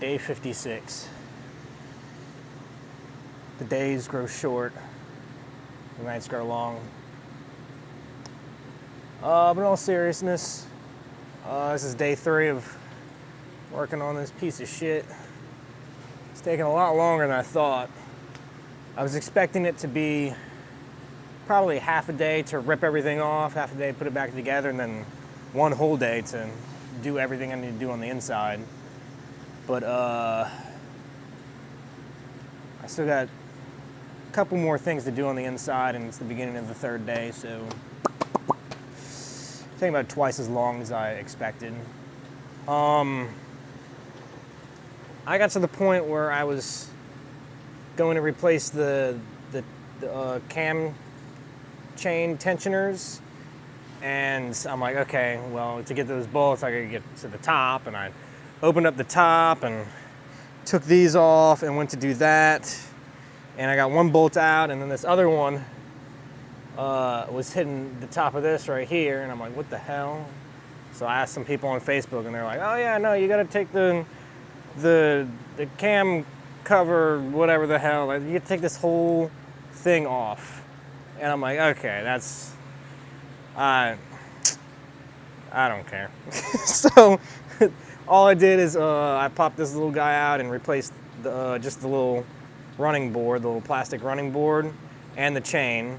Day 56. The days grow short, the nights grow long. But in all seriousness, this is day 3 of working on this piece of shit. It's taking a lot longer than I thought. I was expecting it to be probably half a day to rip everything off, half a day to put it back together, and then one whole day to do everything I need to do on the inside. But I still got a couple more things to do on the inside, and it's the beginning of the 3rd day, so it's taking about twice as long as I expected. I got to the point where I was going to replace the cam chain tensioners, and I'm like, okay, well, to get those bolts, I gotta get to the top, and I opened up the top and took these off and went to do that, and I got one bolt out, and then this other one was hitting the top of this right here, and I'm like, what the hell? So I asked some people on Facebook, and they're like, oh yeah, no, you gotta take the cam cover, whatever the hell, like, you have to take this whole thing off. And I'm like, okay, that's, I don't care. So all I did is I popped this little guy out and replaced just the little running board, the little plastic running board, and the chain.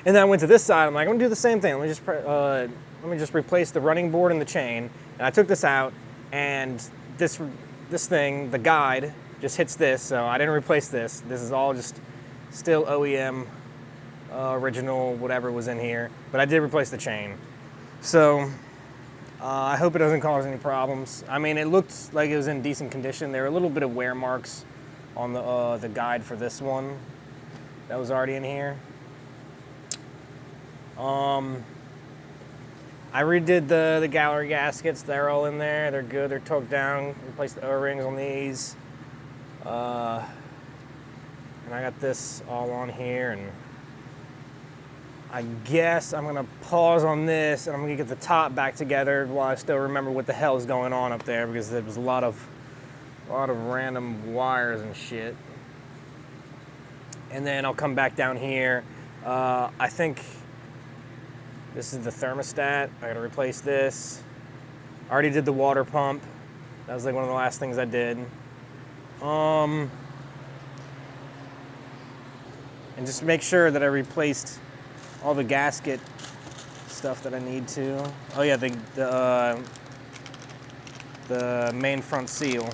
And then I went to this side. I'm like, I'm gonna do the same thing. Let me just replace the running board and the chain. And I took this out, and this thing, the guide, just hits this. So I didn't replace this. This is all just still OEM, original, whatever was in here. But I did replace the chain. So I hope it doesn't cause any problems. I mean, it looked like it was in decent condition. There were a little bit of wear marks on the guide for this one that was already in here. I redid the gallery gaskets. They're all in there. They're good. They're torqued down. Replaced the O-rings on these. And I got this all on here, and I guess I'm gonna pause on this, and I'm gonna get the top back together while I still remember what the hell is going on up there, because there was a lot of random wires and shit. And then I'll come back down here. I think this is the thermostat. I gotta replace this. I already did the water pump. That was like one of the last things I did. And just make sure that I replaced all the gasket stuff that I need to. Oh yeah, the main front seal.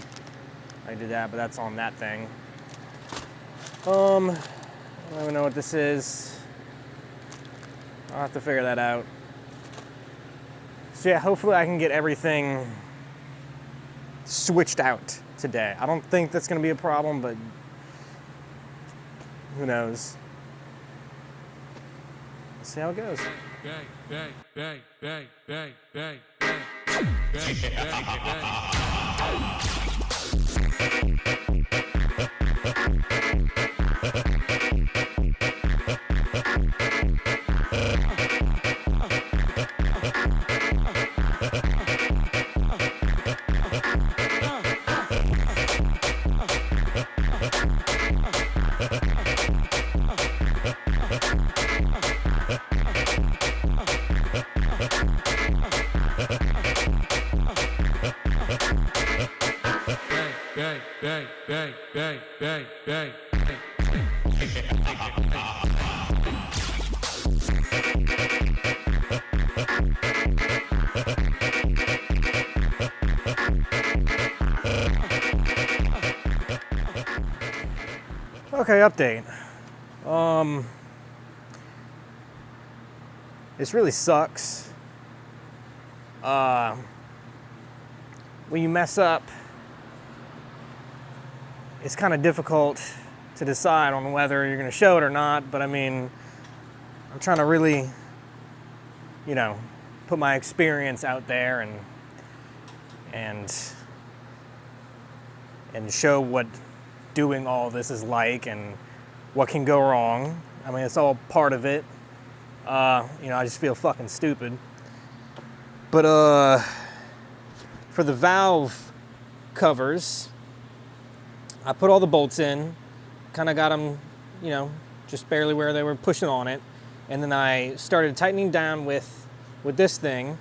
I did that, but that's on that thing. I don't even know what this is. I'll have to figure that out. So yeah, hopefully I can get everything switched out today. I don't think that's gonna be a problem, but who knows? Let's see how it goes. Okay, update. This really sucks. When you mess up, it's kind of difficult to decide on whether you're going to show it or not, but I mean, I'm trying to really, put my experience out there and show what doing all this is like and what can go wrong. I mean, it's all part of it. I just feel fucking stupid. But for the valve covers. I put all the bolts in, kind of got them, you know, just barely where they were pushing on it. And then I started tightening down with this thing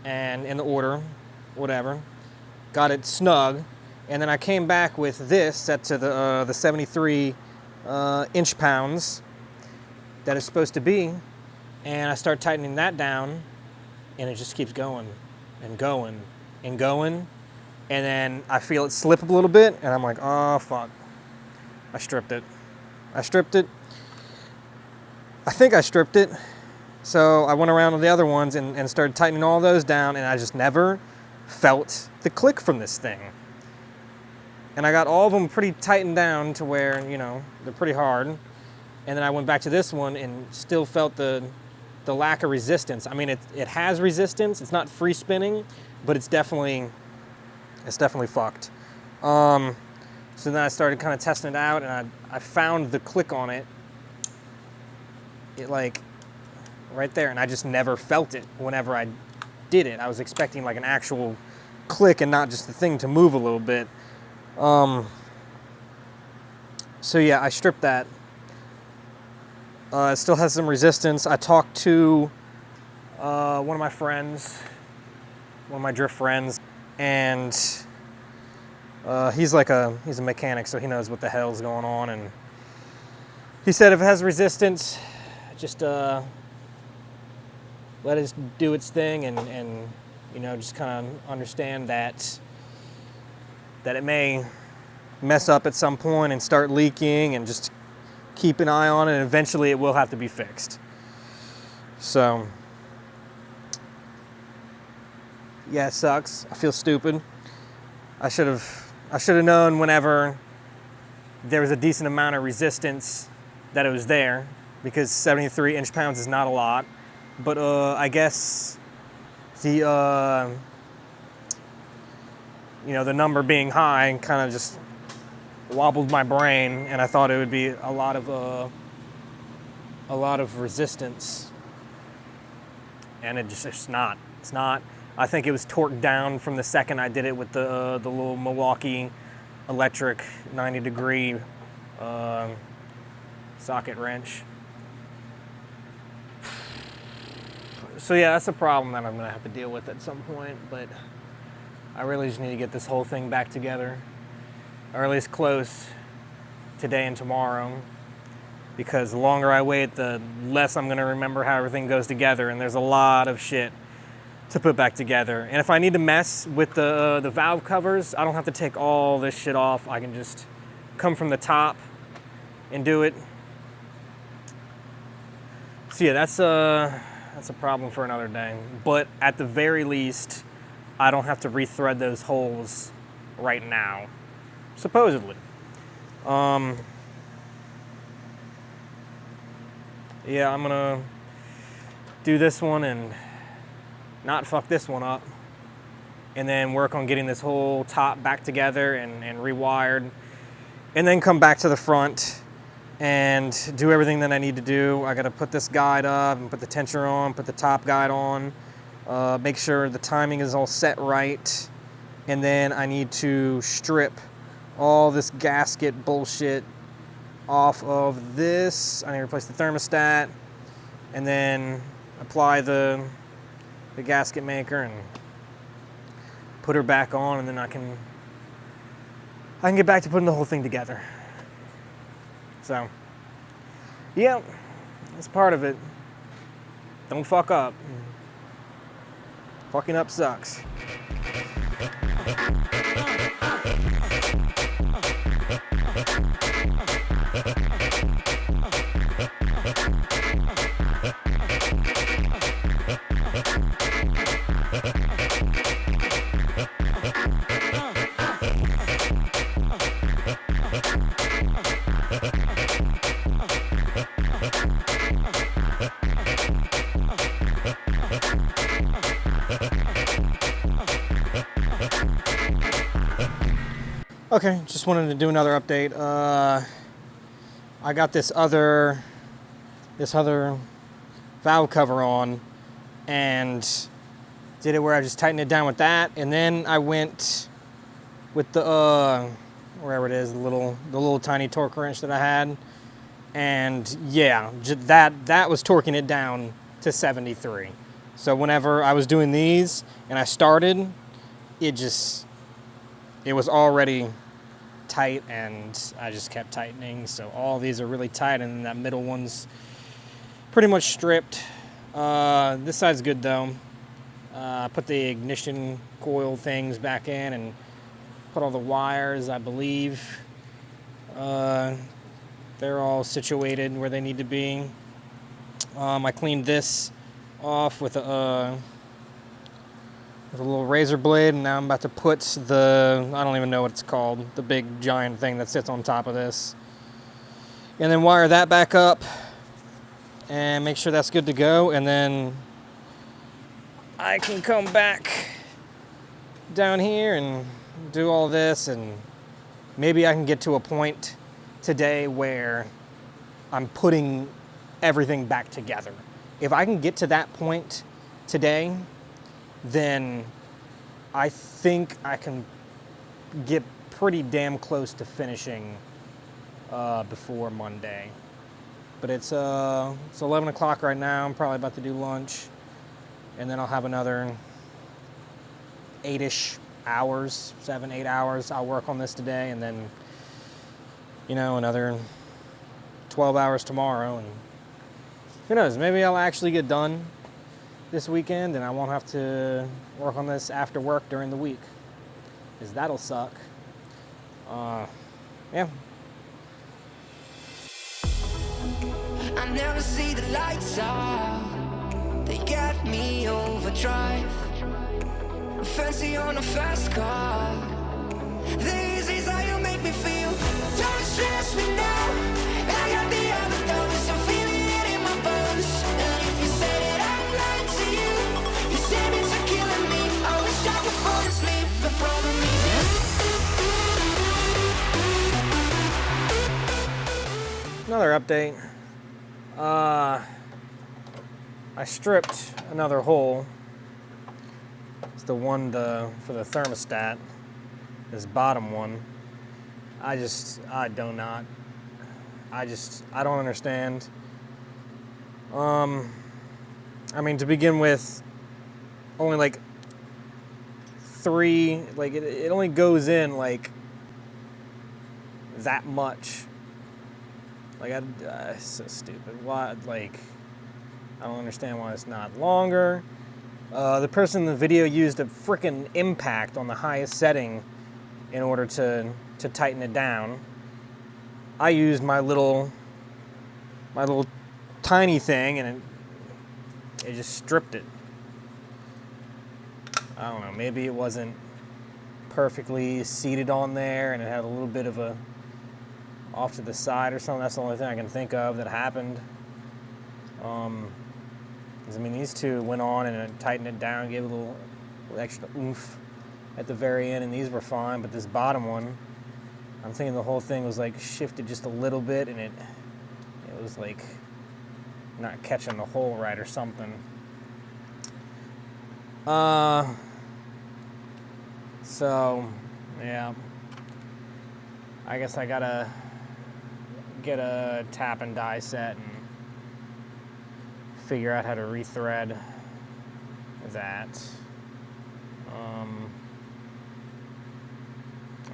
and in the order, whatever. Got it snug. And then I came back with this set to the 73 inch-pounds that it's supposed to be. And I start tightening that down, and it just keeps going and going and going. And then I feel it slip a little bit, and I'm like, oh, fuck. I stripped it. I think I stripped it. So I went around with the other ones and started tightening all those down, and I just never felt the click from this thing. And I got all of them pretty tightened down to where, you know, they're pretty hard. And then I went back to this one and still felt the lack of resistance. I mean, it has resistance. It's not free spinning, but it's definitely fucked. So then I started kind of testing it out, and I found the click on it. It like right there, and I just never felt it whenever I did it. I was expecting like an actual click and not just the thing to move a little bit. So yeah, I stripped that. It still has some resistance. I talked to one of my friends, one of my drift friends, and he's a mechanic, so he knows what the hell's going on. And he said if it has resistance, just let it do its thing, and you know, just kind of understand that it may mess up at some point and start leaking, and just keep an eye on it, and eventually it will have to be fixed. So yeah, it sucks. I feel stupid. I should have known whenever there was a decent amount of resistance that it was there, because 73 inch-pounds is not a lot. But I guess the you know, the number being high kind of just wobbled my brain, and I thought it would be a lot of resistance, and it's not. It's not. I think it was torqued down from the second I did it with the little Milwaukee electric 90-degree socket wrench. So yeah, that's a problem that I'm gonna have to deal with at some point, but I really just need to get this whole thing back together, or at least close, today and tomorrow, because the longer I wait, the less I'm gonna remember how everything goes together, and there's a lot of shit to put back together. And if I need to mess with the valve covers, I don't have to take all this shit off. I can just come from the top and do it. So yeah, that's a problem for another day. But at the very least, I don't have to rethread those holes right now, supposedly. Yeah, I'm gonna do this one and not fuck this one up, and then work on getting this whole top back together and rewired, and then come back to the front and do everything that I need to do. I gotta put this guide up and put the tensioner on, put the top guide on, make sure the timing is all set right, and then I need to strip all this gasket bullshit off of this. I need to replace the thermostat, and then apply the gasket maker and put her back on, and then I can get back to putting the whole thing together. So yeah, that's part of it. Don't fuck up. Fucking up sucks. Okay, just wanted to do another update. I got this other valve cover on, and did it where I just tightened it down with that, and then I went with the wherever it is, the little tiny torque wrench that I had, and yeah, that was torquing it down to 73. So whenever I was doing these and I started, it was already tight, and I just kept tightening. So all these are really tight, and that middle one's pretty much stripped. This side's good though. Put the ignition coil things back in and put all the wires, I believe. They're all situated where they need to be. I cleaned this off with a little razor blade, and now I'm about to put I don't even know what it's called, the big giant thing that sits on top of this. And then wire that back up and make sure that's good to go, and then I can come back down here and do all this, and maybe I can get to a point today where I'm putting everything back together. If I can get to that point today, then I think I can get pretty damn close to finishing before Monday. But it's 11 o'clock right now. I'm probably about to do lunch, and then I'll have another 8-ish hours, 7-8 hours. I'll work on this today, and then another 12 hours tomorrow, and who knows, maybe I'll actually get done this weekend and I won't have to work on this after work during the week, because that'll suck. Yeah. I never see the lights out. They got me overdrive. Fancy on a fast car. This is how you make me feel. Don't stress me now. I got the other dose. I'm feeling it in my bones. And if you say that I'm lying to you, you say it's killing me. I wish I could fall asleep. The problem is Another update. I stripped another hole. It's the one for the thermostat. This bottom one. I don't understand. I mean, to begin with, only like 3, like it only goes in like that much. Like, it's so stupid. Why, like, I don't understand why it's not longer. The person in the video used a frickin' impact on the highest setting in order to tighten it down. I used my little tiny thing, and it just stripped it. I don't know, maybe it wasn't perfectly seated on there and it had a little bit of a off to the side or something. That's the only thing I can think of that happened. 'Cause, I mean, these two went on and it tightened it down, gave it a little extra oomph at the very end, and these were fine. But this bottom one, I'm thinking the whole thing was like shifted just a little bit, and it was like not catching the hole right or something. So yeah, I guess I gotta get a tap and die set and figure out how to rethread that.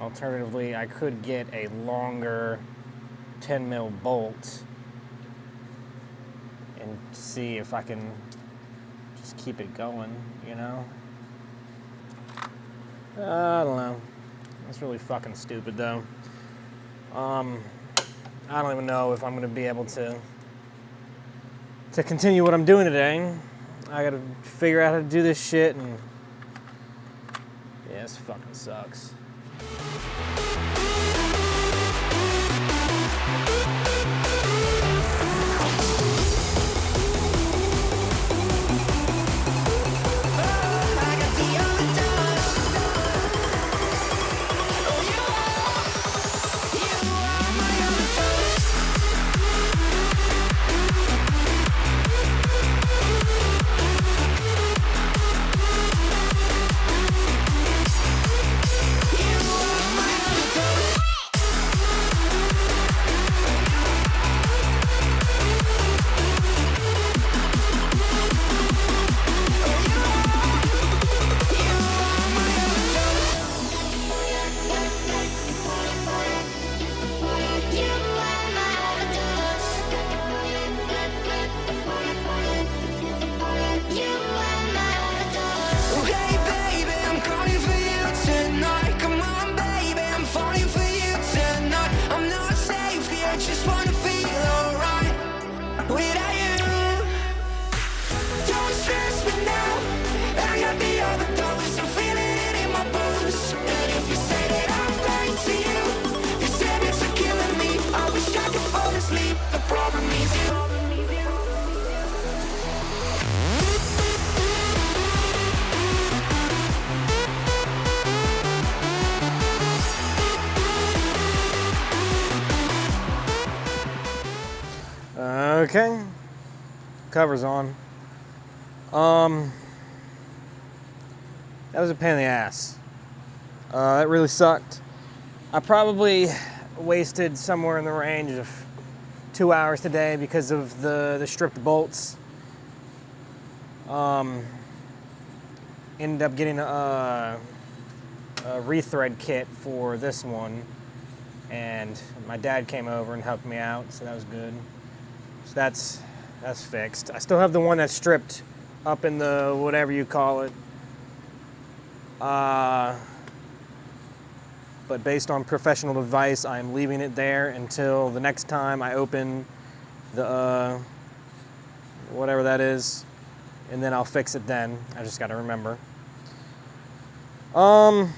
Alternatively, I could get a longer 10 mil bolt and see if I can just keep it going, you know? I don't know. That's really fucking stupid, though. I don't even know if I'm gonna be able to continue what I'm doing today. I gotta figure out how to do this shit, and yeah, this fucking sucks. You Okay. Cover's on. That was a pain in the ass. That really sucked. I probably wasted somewhere in the range of 2 hours today because of the stripped bolts. Ended up getting a rethread kit for this one, and my dad came over and helped me out, so that was good. So that's fixed. I still have the one that's stripped up in the whatever you call it. But based on professional advice, I'm leaving it there until the next time I open the whatever that is, and then I'll fix it then. I just got to remember. I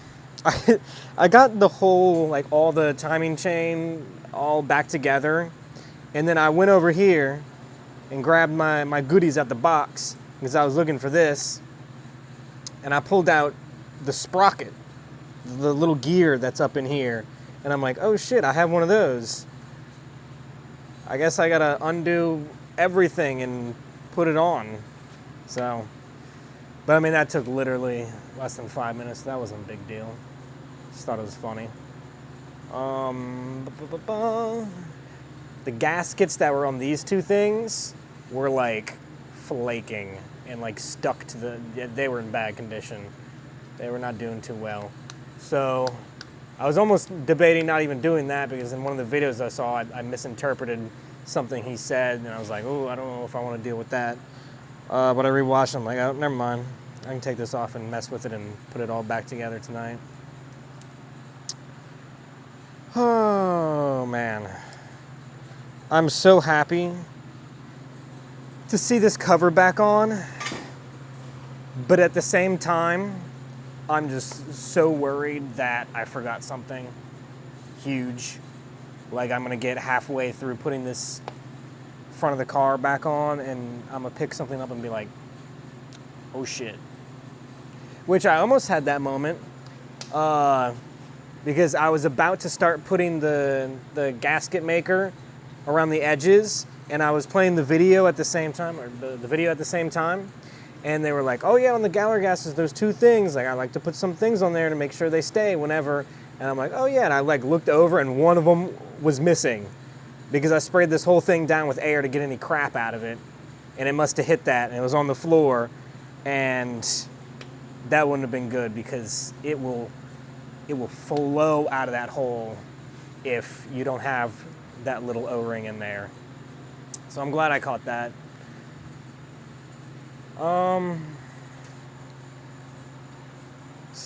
got the whole, like, all the timing chain all back together, and then I went over here and grabbed my goodies at the box because I was looking for this, and I pulled out the sprocket, the little gear that's up in here, and I'm like, oh shit, I have one of those. I guess I gotta undo everything and put it on. So, but I mean, that took literally less than 5 minutes. That wasn't a big deal. Just thought it was funny. The gaskets that were on these two things were like flaking and like stuck to they were in bad condition. They were not doing too well. So I was almost debating not even doing that because in one of the videos I saw, I misinterpreted something he said, and I was like, oh, I don't know if I want to deal with that. But I rewatched it, I'm like, oh, never mind. I can take this off and mess with it and put it all back together tonight. Oh, man. I'm so happy to see this cover back on, but at the same time, I'm just so worried that I forgot something huge. Like, I'm gonna get halfway through putting this front of the car back on and I'm gonna pick something up and be like, oh shit. Which I almost had that moment because I was about to start putting the gasket maker around the edges, and I was playing the video at the same time, or the video at the same time, and they were like, oh yeah, on the Galler gaskets, there's two things. Like, I like to put some things on there to make sure they stay whenever. And I'm like, oh yeah, and I like looked over and one of them was missing because I sprayed this whole thing down with air to get any crap out of it, and it must have hit that, and it was on the floor, and that wouldn't have been good because it will flow out of that hole if you don't have that little O-ring in there. So I'm glad I caught that. So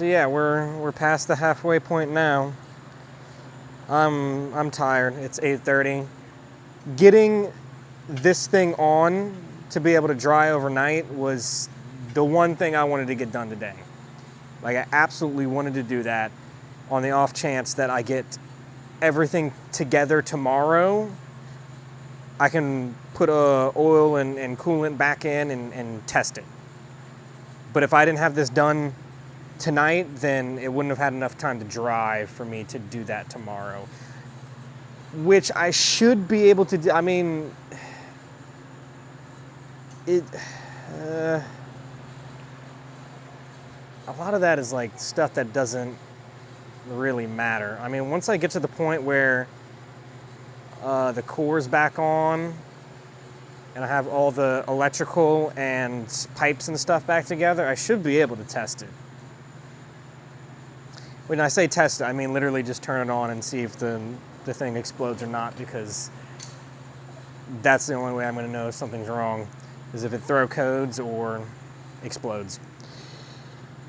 yeah, we're past the halfway point now. I'm tired. It's 8:30. Getting this thing on to be able to dry overnight was the one thing I wanted to get done today. Like, I absolutely wanted to do that on the off chance that I get everything together tomorrow. I can put oil and coolant back in and test it. But if I didn't have this done tonight, then it wouldn't have had enough time to dry for me to do that tomorrow. Which I should be able to do. I mean, a lot of that is like stuff that doesn't really matter. I mean, once I get to the point where the core's back on and I have all the electrical and pipes and stuff back together, I should be able to test it. When I say test it, I mean literally just turn it on and see if the thing explodes or not, because that's the only way I'm going to know if something's wrong, is if it throw codes or explodes.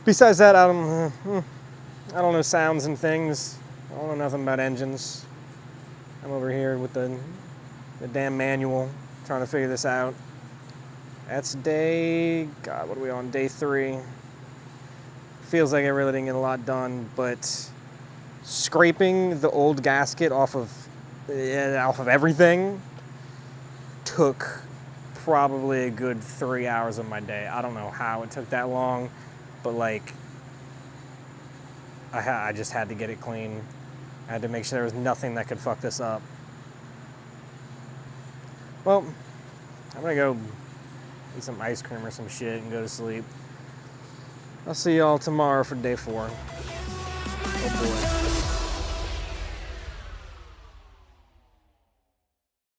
Besides that, I don't know sounds and things. I don't know nothing about engines. I'm over here with the damn manual trying to figure this out. That's day, God, what are we on? Day 3. Feels like I really didn't get a lot done, but scraping the old gasket off of everything took probably a good 3 hours of my day. I don't know how it took that long, but like, I just had to get it clean. I had to make sure there was nothing that could fuck this up. Well, I'm gonna go eat some ice cream or some shit and go to sleep. I'll see y'all tomorrow for day 4. Oh boy.